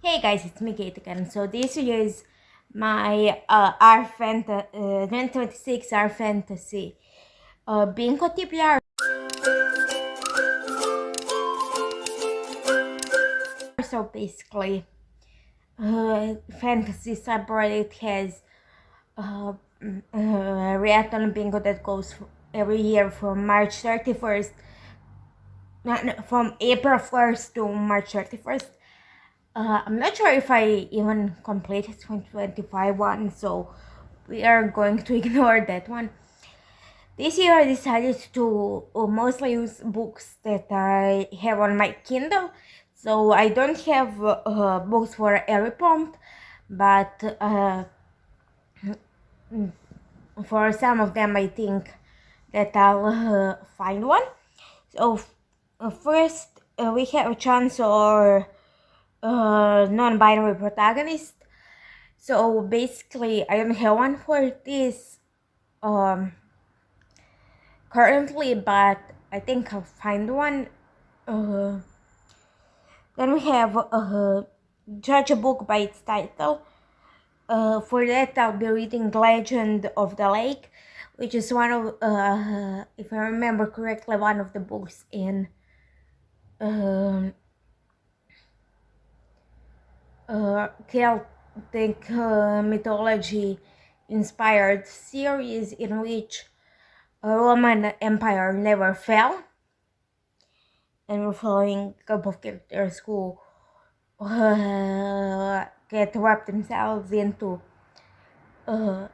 Hey guys, it's me Kate again. So this is my R Fantasy 2026 R Fantasy Bingo TBR. So basically, fantasy subreddit has uh, reacton bingo that goes every year from March 31st, from April 1st to March 31st. I'm not sure if I even completed 2025 one, so we are going to ignore that one. This year I decided to mostly use books that I have on my Kindle, so I don't have books for every prompt, but for some of them I think that I'll find one. So first we have a chance or non-binary protagonist. So basically, I don't have one for this currently, but I think I'll find one. Uh, then we have judge a book by its title. For that, I'll be reading Legend of the Lake, which is one of, if I remember correctly, one of the books in Celtic mythology inspired series in which a Roman Empire never fell, and we're following a couple of characters who get wrapped themselves into a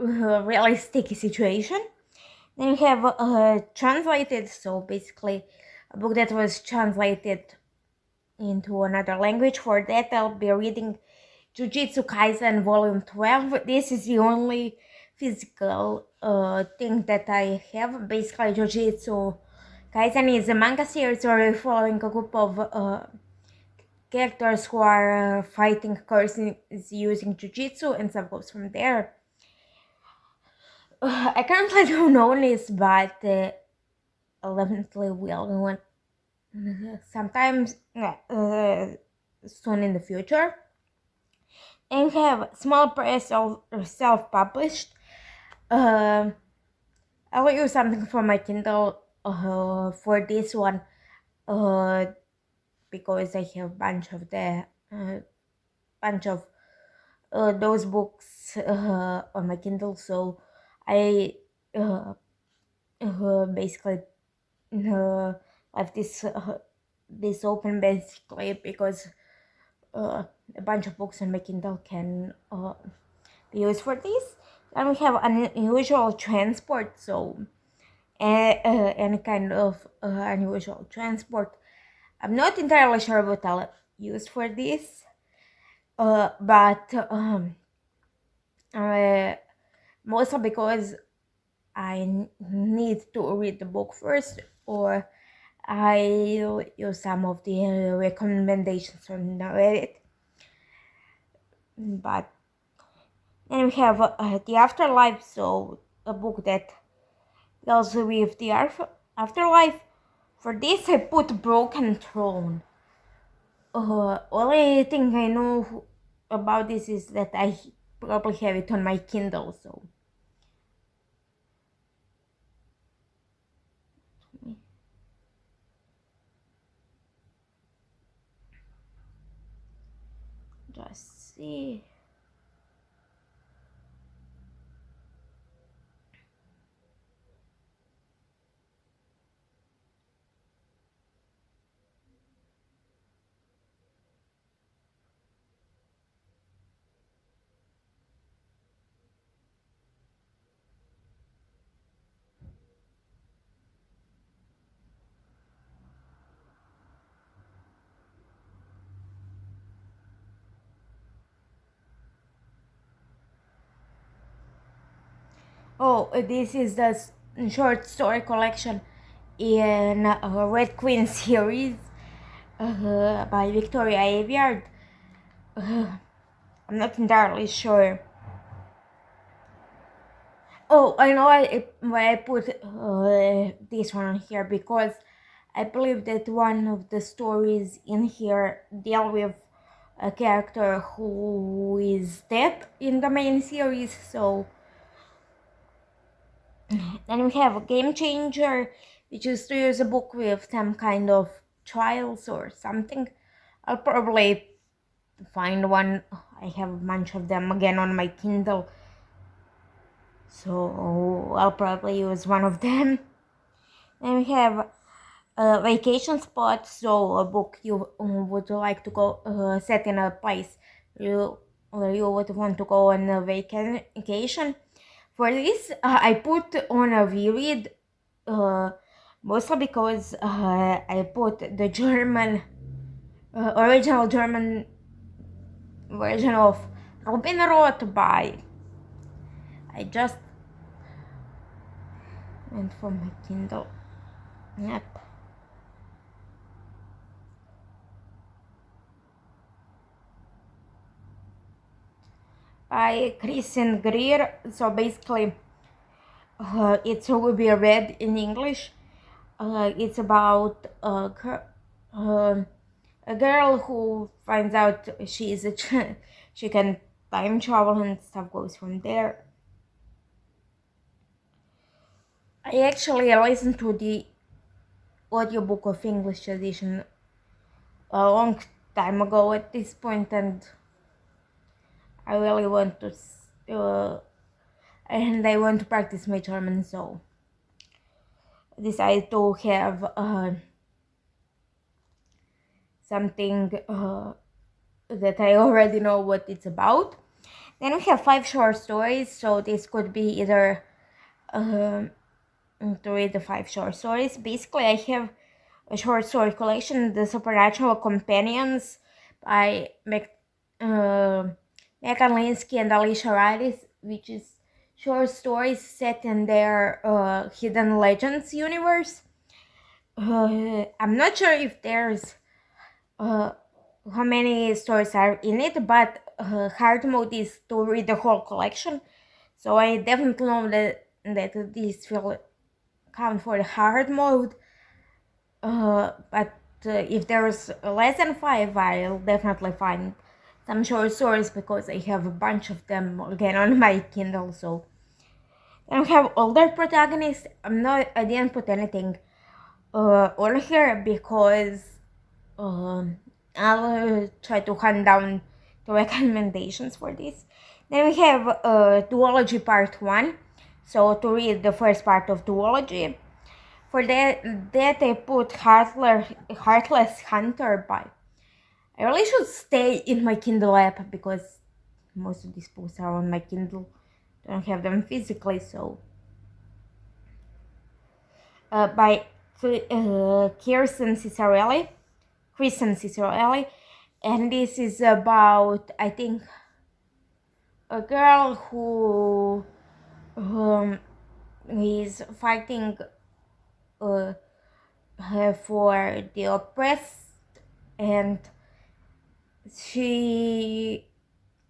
really sticky situation. Then we have translated, so basically a book that was translated into another language. For that, I'll be reading Jujutsu Kaisen Volume 12. This is the only physical thing that I have. Basically, Jujutsu Kaisen is a manga series where we're following a group of characters who are fighting curses using Jujutsu, and stuff goes from there. I currently don't know this, but eventually will sometimes soon in the future. And we have small press or self-published. I will use something for my Kindle for this one because I have bunch of those books on my Kindle, so I basically left this open basically because a bunch of books on my Kindle can be used for this. And we have unusual transport, so any kind of unusual transport. I'm not entirely sure what I'll use for this, but mostly because I need to read the book first, or I'll use some of the recommendations on Reddit. But then we have The Afterlife, so a book that deals with the afterlife. For this, I put Broken Throne. Only thing I know about this is that I probably have it on my Kindle, so. Just see. Oh, this is the short story collection in Red Queen series by Victoria Aveyard. I'm not entirely sure. Oh, I know why I put this one on here, because I believe that one of the stories in here deal with a character who is dead in the main series. So then we have a Game Changer, which is to use a book with some kind of trials or something. I'll probably find one. I have a bunch of them again on my Kindle, so I'll probably use one of them. Then we have a vacation spot, so a book you would like to go set in a place where you would want to go on a vacation. For this, I put on a reread, mostly because I put the original German version of Robinrod by. I just went for my Kindle. Yep. By Kristen Greer. So basically, it will be read in English. It's about a girl who finds out she can time travel and stuff goes from there. I actually listened to the audiobook of English edition a long time ago at this point, and I really want to and I want to practice my German, so I decided to have something that I already know what it's about. Then we have 5 short stories, so this could be either to read the 5 short stories. Basically, I have a short story collection, The Supernatural Companions by Megan Linsky and Alicia Ridis, which is short stories set in their Hidden Legends universe. I'm not sure if there's how many stories are in it, but hard mode is to read the whole collection, so I definitely know that this will count for the hard mode. But if there's less than 5, I'll definitely find some short stories because I have a bunch of them again on my Kindle. So then we have older protagonists. I didn't put anything on here because I'll try to hunt down the recommendations for this. Then we have Duology Part 1. So to read the first part of Duology. For that I put Heartless Hunter by. I really should stay in my Kindle app because most of these books are on my Kindle. I don't have them physically, so. By Kristen Cicarelli, and this is about, I think, a girl who is fighting for the oppressed, and she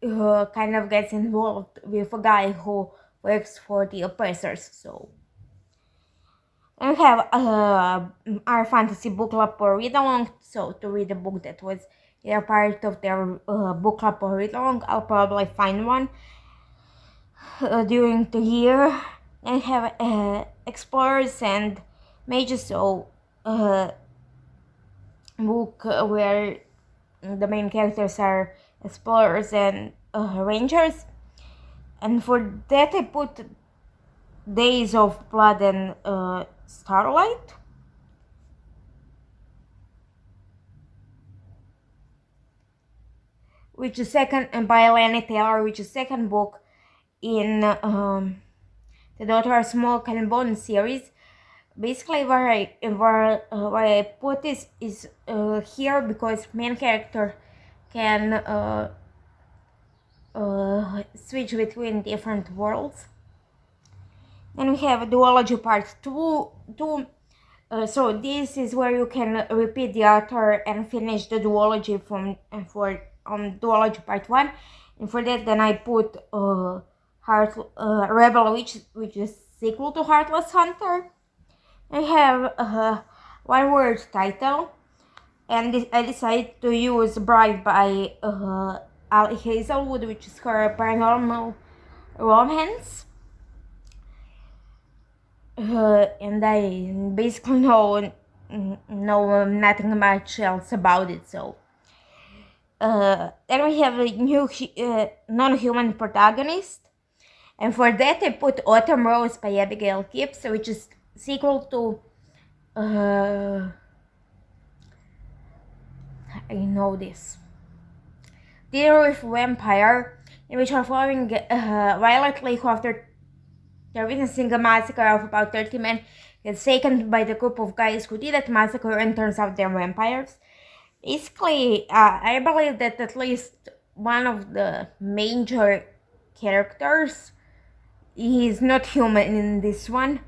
kind of gets involved with a guy who works for the oppressors. So we have our fantasy book club or read along. So to read a book that was either part of their book club or read along, I'll probably find one during the year. And have explorers and mages, so book where the main characters are explorers and rangers. And for that I put Days of Blood and Starlight, which is second, and by Lana Taylor, which is second book in the Daughter of Smoke and Bone series. Basically, where I put this is here because main character can switch between different worlds. Then we have Duology Part 2. So this is where you can repeat the author and finish the duology for Duology Part 1. And for that, then I put Rebel Witch, which is sequel to Heartless Hunter. I have one word title, and I decided to use Bride by Ali Hazelwood, which is her paranormal romance. And I basically know nothing much else about it. So then we have a new non-human protagonist, and for that I put Autumn Rose by Abigail Gibbs, which is sequel to I know this. Dinner with Vampire, in which are following Violet Lake after they're witnessing a massacre of about 30 men gets taken by the group of guys who did that massacre, and turns out they're vampires. Basically, I believe that at least one of the major characters is not human in this one,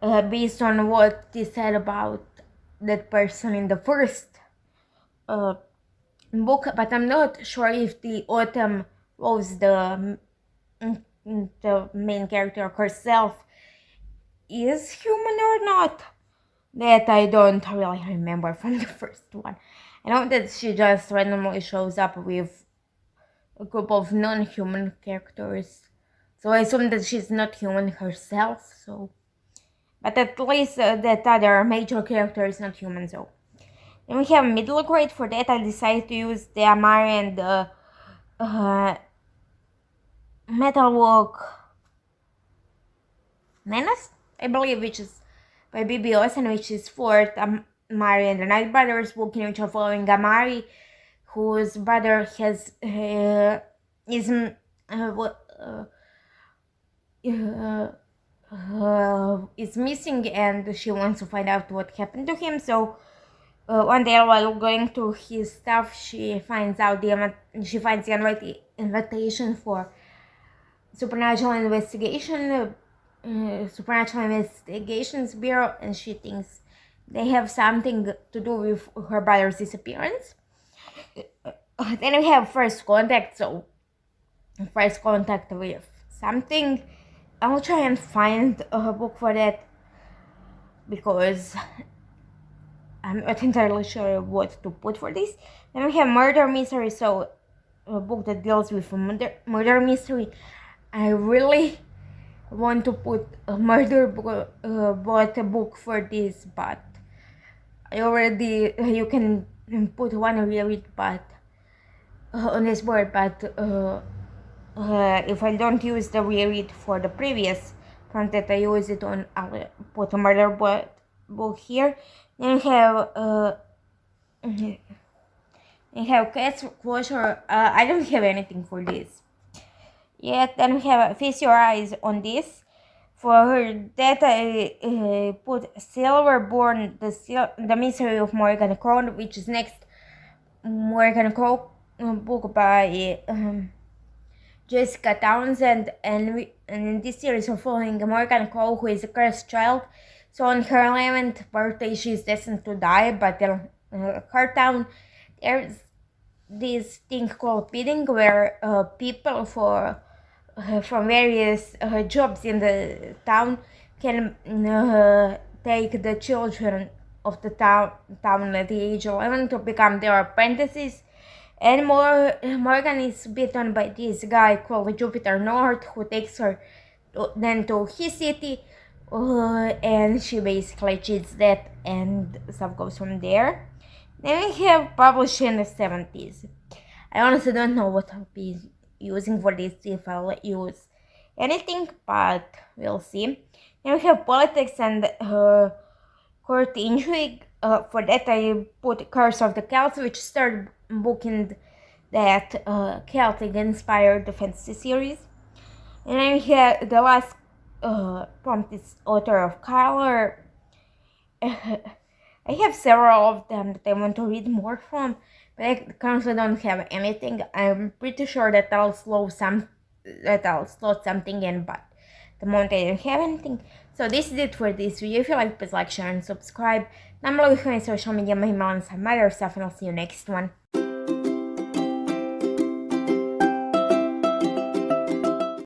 based on what they said about that person in the first book, but I'm not sure if the Autumn Rose, the main character herself, is human or not. That I don't really remember from the first one. I know that she just randomly shows up with a group of non-human characters, so I assume that she's not human herself. So, but at least that other major character is not human. So then we have middle grade. For that, I decided to use the Amari and the Metalwork Menace, I believe, which is by B.B. Olsen, which is fourth Amari and the Night Brothers book, in which are following Amari, whose brother has is missing, and she wants to find out what happened to him. So one day, while going through his stuff, she finds the invitation for Supernatural Investigations Bureau, and she thinks they have something to do with her brother's disappearance. Then we have First Contact. So First Contact with something. I'll try and find a book for that, because I'm not entirely sure what to put for this. Then we have Murder Mystery. So a book that deals with a murder mystery. I really want to put a bought a book for this, but I already you can put one reread but on this board, but if I don't use the reread for the previous one that I use it on, I'll put a murder book here. Then we have Cat's Closure. I don't have anything for this yet. Then we have Feast Your Eyes on this. For that, I put Silverborn, the Mystery of Morgan Crow, which is next Morgan Crow book by Jessica Townsend, and in this series we're following Morgan Crow, who is a cursed child. So on her 11th birthday, she is destined to die, but in her town, there's this thing called bidding, where people from various jobs in the town can take the children of the town at the age of 11 to become their apprentices. And Morgan is bitten by this guy called Jupiter North, who takes her then to his city, and she basically cheats that, and stuff goes from there. Then we have published in the 70s. I honestly don't know what I'll be using for this, if I'll use anything, but we'll see. Then we have Politics and Court Intrigue. For that, I put Curse of the Celts, which started book in that Celtic-inspired fantasy series. And then we have the last prompt is Author of Color. I have several of them that I want to read more from, but I currently don't have anything. I'm pretty sure that I'll slot something in, but at the moment I don't have anything. So this is it for this video. If you like, please like, share, and subscribe. Down below you can find social media, my email, and some other stuff, and I'll see you next one.